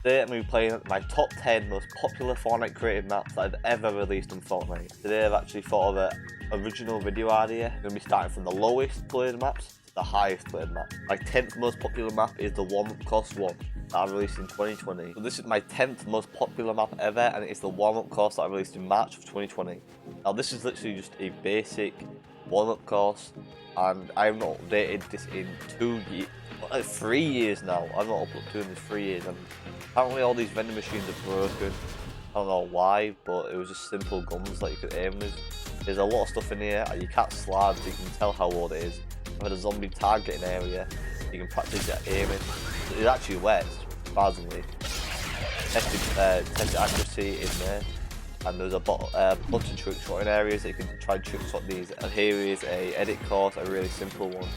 Today I'm going to be playing my top 10 most popular Fortnite creative maps that I've ever released on Fortnite. Today I've actually thought of an original video idea. I'm going to be starting from the lowest played maps to the highest played map. My 10th most popular map is the Warmup course 1 that I released in 2020. So this is my 10th most popular map ever, and it's the Warmup course that I released in March of 2020. Now this is literally just a basic Warmup course, and I have not updated this in 3 years now. I've not uploaded this 3 years, and apparently all these vending machines are broken. I don't know why, but it was just simple guns that you could aim with. There's a lot of stuff in here, and you can't slide, so you can tell how old it is. I've had a zombie targeting area, you can practice your aiming. It actually works, surprisingly. Tested accuracy in there, and there's a bunch of trick shotting areas that you can try and trick shot these. And here is a edit course, a really simple one.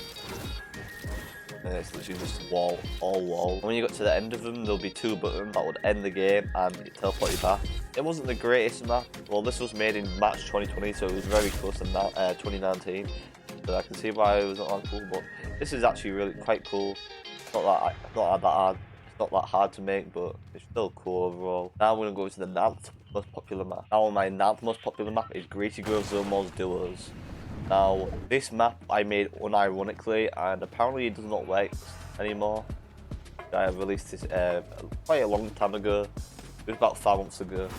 And it's literally just all wall. When you got to the end of them, there'll be 2 buttons that would end the game and it teleport you back. It wasn't the greatest map. Well, this was made in March 2020, so it was very close to 2019. So I can see why it was not that cool, but this is actually really quite cool. It's not that hard. It's not that hard to make, but it's still cool overall. Now we're gonna go to the 9th most popular map. Now my 9th most popular map is Greasy Zonewars Duos. Now, this map I made unironically, and apparently it does not work anymore. I released this quite a long time ago. It was about 5 months ago.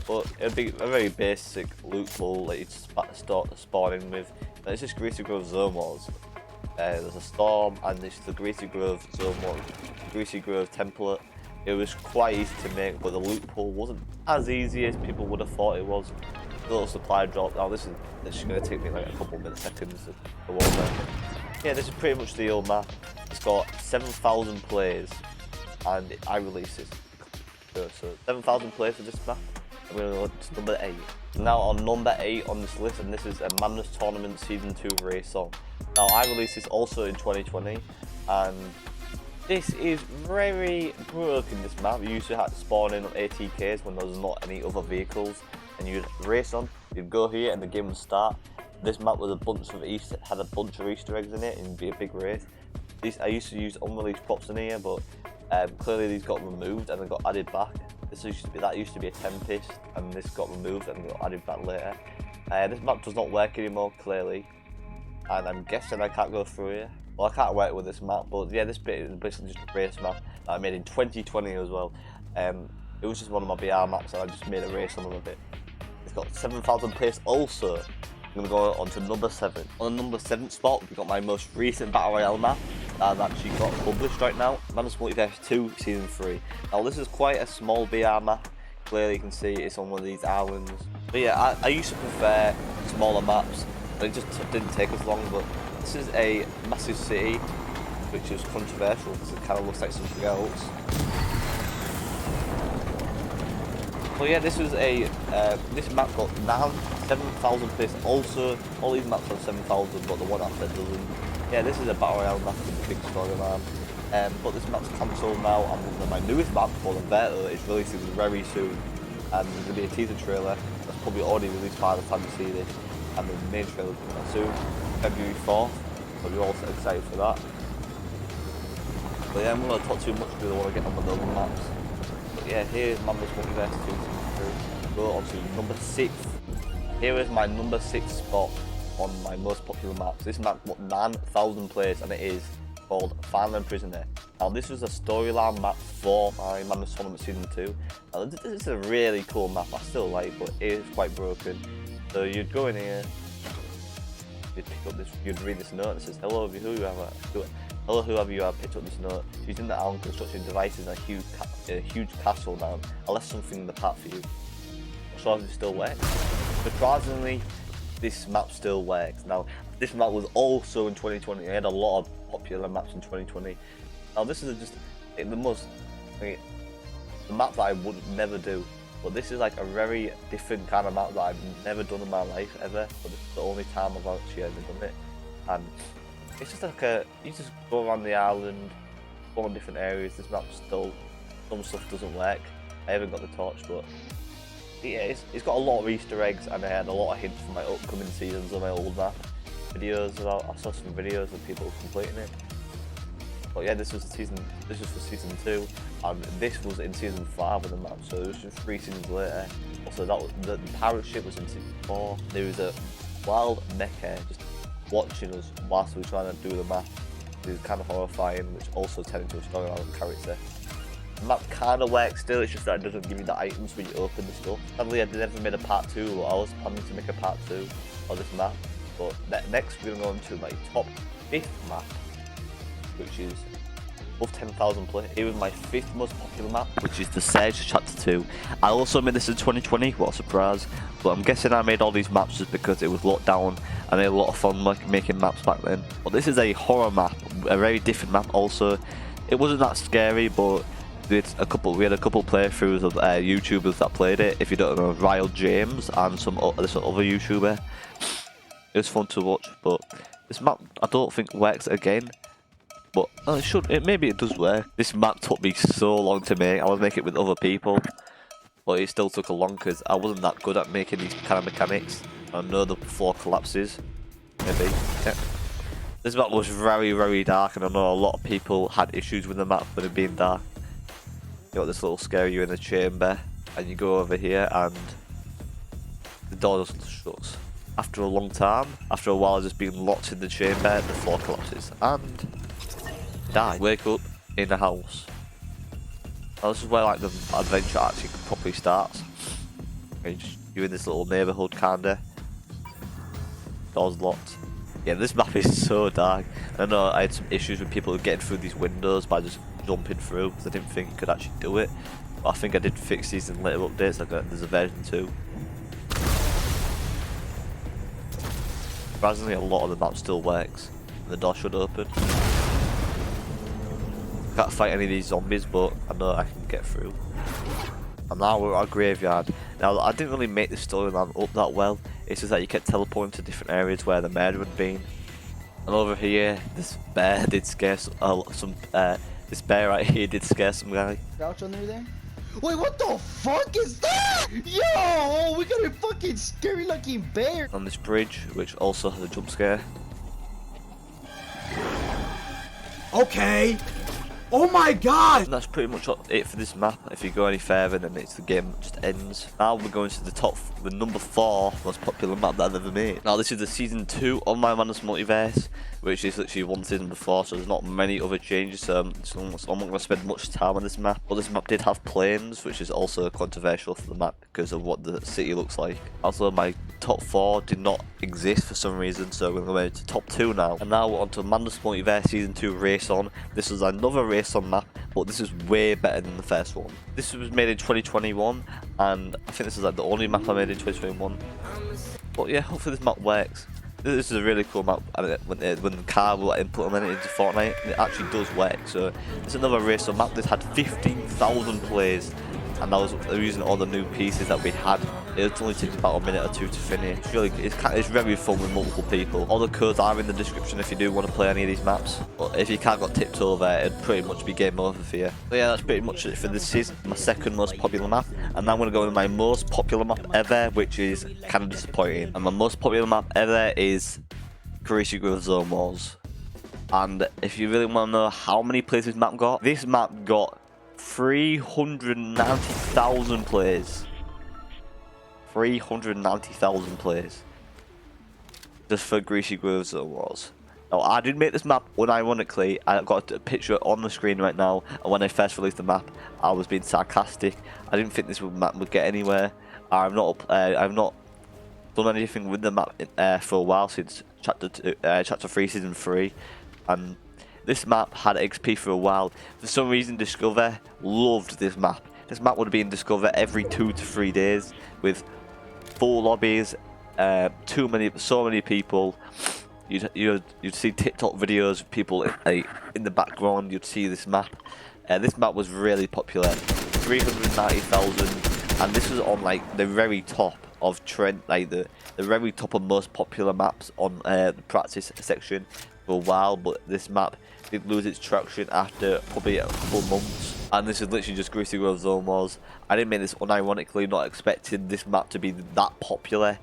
But it'd be a very basic loot pool that you'd start spawning with. And it's just Greasy Grove Zonewars. There's a storm, and it's the Greasy Grove Zonewars, Greasy Grove template. It was quite easy to make, but the loot pool wasn't as easy as people would have thought it was. Little supply drop. Now this is going to take me like a couple of seconds to go over. Yeah, this is pretty much the old map. It's got 7,000 plays, and I released this. So 7,000 plays for this map. I'm going to go to number 8. Now on number 8 on this list, and this is a Madness Tournament Season 2 race song. Now I released this also in 2020, and this is very broken. This map, you used to have to spawn in on ATKs when there was not any other vehicles, and you'd race on. You'd go here, and the game would start. This map was had a bunch of Easter eggs in it, and it'd be a big race. I used to use unreleased props in here, but clearly these got removed and they got added back. That used to be a Tempest, and this got removed and got added back later. This map does not work anymore, clearly, and I'm guessing I can't go through here. Well, I can't work with this map, but yeah, this bit is basically just a race map that I made in 2020 as well. It was just one of my BR maps, and I just made a race on them a bit. It's got 7,000 plays also. I'm going to go on to number 7. On the number 7th spot, we've got my most recent Battle Royale map that I've actually got published right now, Madness Multiverse 2 Season 3. Now this is quite a small BR map. Clearly you can see it's on one of these islands. But yeah, I used to prefer smaller maps, but it just didn't take as long. But this is a massive city, which is controversial because it kind of looks like something else. Well, yeah, this was this map got 7,000 plays. Also, all these maps have 7,000, but the one after doesn't. Yeah, this is a Battle Royale map with a big storyline. But this map's cancelled now, and my newest map called Inverter is releasing very soon. And there's going to be a teaser trailer that's probably already released by the time you see this. And the main trailer coming out soon, February 4th. So we're all excited for that. But yeah, I'm not going to talk too much because I want to get on with the other maps. But yeah, here's Madness Multiverse 2. Go on to number 6. Here is my number 6 spot on my most popular maps. This map got 9,000 plays, and it is called Final Prisoner. Now this was a storyline map for my Madness Tournament Season 2. Now this is a really cool map, I still like, but it is quite broken. So you'd go in here, you'd pick up this, you'd read this note that says, hello whoever you have picked up this note. Using the island construction devices and a huge castle down. I left something in the path for you. As long as it still works. Surprisingly, this map still works. Now, this map was also in 2020. I had a lot of popular maps in 2020. Now, this is just the map that I would never do. But this is like a very different kind of map that I've never done in my life ever. But it's the only time I've actually ever done it. And it's just like you just go around the island, go on different areas. This map still, some stuff doesn't work. I haven't got the torch, but yeah, it's got a lot of Easter eggs, and I had a lot of hints from my upcoming seasons of my old map videos. I saw some videos of people completing it. But yeah, this was for season 2. and this was in season 5 of the map, so it was just 3 seasons later. Also, that was, the pirate ship was in season 4. There was a wild mecha just watching us whilst we were trying to do the map. It was kind of horrifying, which also turned into a storyline character. The map kind of works still, it's just that it doesn't give you the items when you open the stuff. Sadly, I never made a part 2, but I was planning to make a part 2 of this map. But next, we're going to go into my top 5th map, which is above 10,000 play. It was my 5th most popular map, which is the Surge Chapter 2. I also made this in 2020, what a surprise. But I'm guessing I made all these maps just because it was locked down and I had a lot of fun making maps back then. But this is a horror map, a very different map also. It wasn't that scary, but we had a couple playthroughs of YouTubers that played it. If you don't know, Ryle James and this other YouTuber. It was fun to watch, but this map I don't think works again. But it should. Maybe it does work. This map took me so long to make. I was making it with other people, but it still took a long because I wasn't that good at making these kind of mechanics. I know the floor collapses. Maybe. Yeah. This map was very, very dark, and I know a lot of people had issues with the map with it being dark. You got this little scare you in a chamber, and you go over here, and the door just shuts. After a long time, after a while of just being locked in the chamber, the floor collapses and die. Wake up in a house. Now, this is where like the adventure actually properly starts. You're in this little neighbourhood kinda. Doors locked. Yeah, this map is so dark. I know I had some issues with people getting through these windows by just jumping through because I didn't think you could actually do it. But I think I did fix these in later updates. There's a version 2. Surprisingly, a lot of the map still works, and the door should open. Can't fight any of these zombies, but I know I can get through. And now we're at a graveyard. Now, I didn't really make the storyline up that well. It's just that you kept teleporting to different areas where the murder had been. And over here, this bear did scare this bear right here did scare some guy. Crouch under there? Wait, what the fuck is that? Yo, we got a fucking scary looking bear. On this bridge, which also has a jump scare. Okay. Oh my god! And that's pretty much it for this map. If you go any further, then the game just ends. Now we're going to the number 4 most popular map that I've ever made. Now this is the season 2 of my Madness Multiverse, which is literally one season before, so there's not many other changes. So I'm not going to spend much time on this map. But this map did have planes, which is also controversial for the map because of what the city looks like. Also, my top 4 did not exist for some reason, so we're going to top 2 now. And now we're on to Madness Multiverse season 2 Race On. This is another race on map, but this is way better than the first one. This was made in 2021, and I think this is like the only map I made in 2021. But yeah, hopefully this map works. This is a really cool map, and when Car will implement it into Fortnite, it actually does work. So it's another race on map. This had 15,000 plays, and that was using all the new pieces that we had. It only takes about a minute or 2 to finish. It's very fun with multiple people. All the codes are in the description if you do want to play any of these maps. But if you can't got tipped over, it'd pretty much be game over for you. So yeah, that's pretty much it for this season. My second most popular map, and now I'm going to go into my most popular map ever, which is kind of disappointing. And my most popular map ever is Greasy Zonewars. And if you really want to know how many plays this map got, this map got 390,000 plays. 390,000 plays just for Greasy Zonewars. Now, I did make this map unironically. I got a picture on the screen right now, and when I first released the map, I was being sarcastic. I didn't think this map would get anywhere. I've not done anything with the map for a while, since chapter 3 season 3, and this map had XP for a while. For some reason, Discover loved this map. This map would have been Discover every 2 to 3 days with full lobbies, so many people. You'd see TikTok videos of people in the background. You'd see this map. This map was really popular, 390,000, and this was on like the very top of trend, like the very top of most popular maps on the practice section for a while. But this map did lose its traction after probably a couple months. And this is literally just Greasy Zonewars. I didn't make this unironically, not expecting this map to be that popular.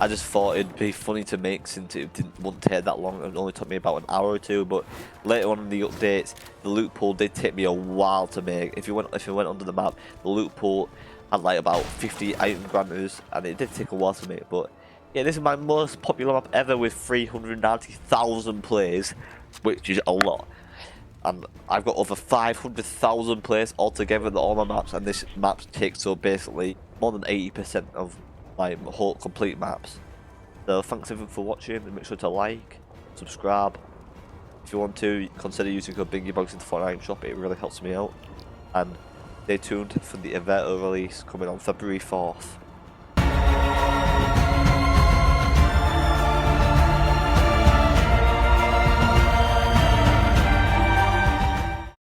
I just thought it'd be funny to make since wouldn't take that long. It only took me about an hour or two. But later on in the updates, the loot pool did take me a while to make. If you went under the map, the loot pool had like about 50 item granters, and it did take a while to make. But yeah, this is my most popular map ever with 390,000 plays, which is a lot. And I've got over 500,000 plays altogether in all my maps, and this map takes up basically more than 80% of my whole complete maps. So thanks everyone for watching, and make sure to like, subscribe. If you want to, consider using code BingyBogs in the Fortnite shop, it really helps me out. And stay tuned for the event release coming on February 4th.